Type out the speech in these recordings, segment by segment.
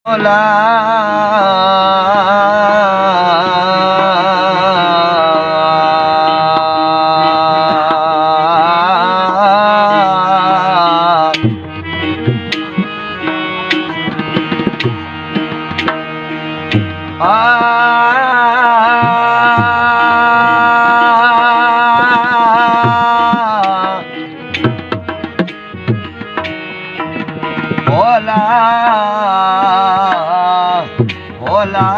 Hola, hola,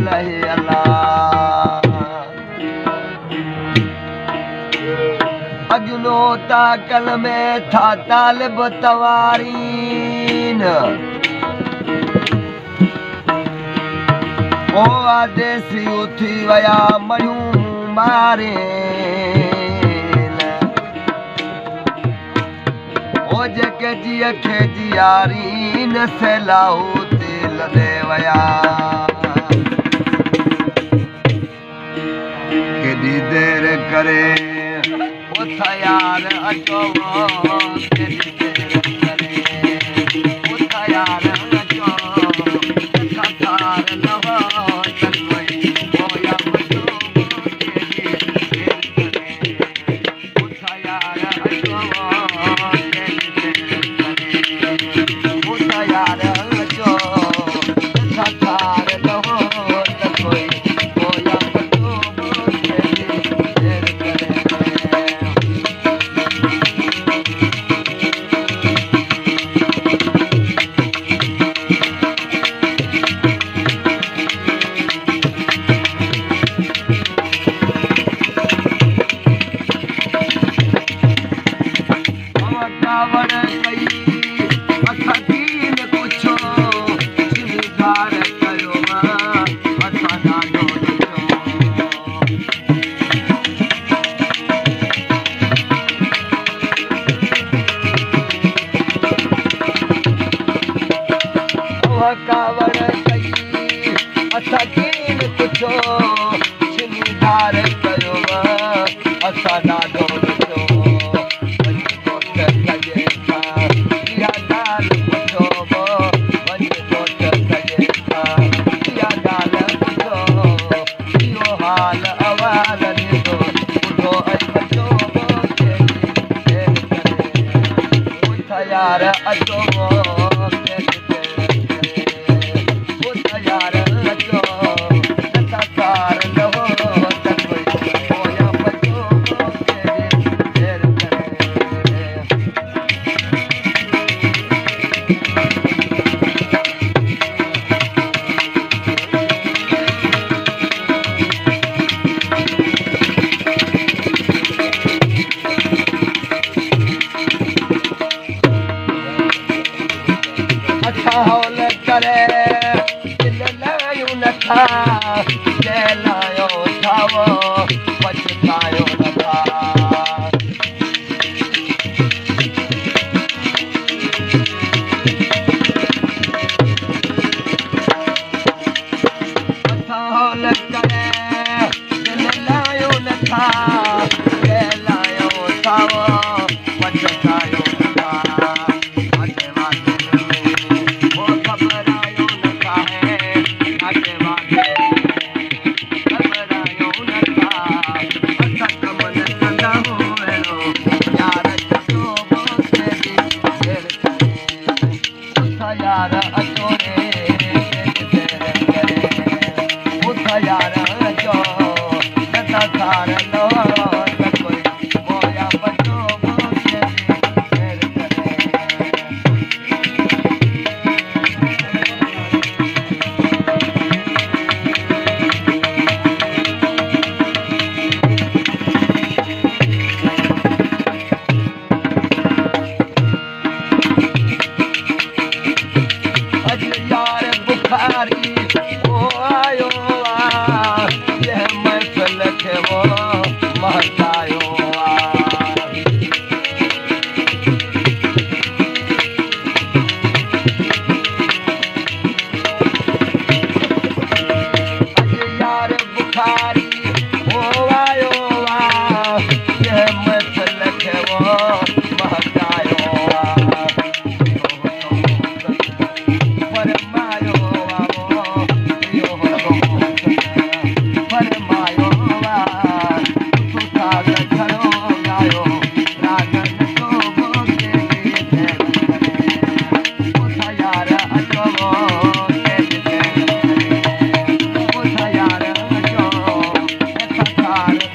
lay Allah. अजुनो ताकल में था तालिब तवारीन ओ आदेसी उथी वया मयूं मारे ओ जेके जिया खे जियारीन से लाहू दिल दे वया केॾी देर करे उथ यार अचो केॾी देर करे उथ यार अचो कथार लहो चलवई होया बचो केॾी देर करे उथ यार अचो केॾी देर करे उथ यार अचो कथार लहो चलवई होया बचो केॾी देर करे कावड़ कई अखीन पुछो सिंगार कयो असां ॾाढो ॾिठो कावड़ कई अखीन पुछो सिंगार कयो असां ॾाढो यार अचो यार अचो कथार लहो चलवई होया बचो केॾी देर करे अच्छा हौल करे दिल लायूं नथा जलायो ठावो पछतायो नथा अच्छा हौल करे दिल लायूं नथा जलायो ठावो पछतायो नथा यार अचो रे देर करे उथ यार अचो कथार लहो चलवई होया बचो केॾी देर करे यार बुखारी ओ आयो ये महफिल खे वो महकायो यार बुखारी ओ आयो ये महफिल खे वो महकायो हार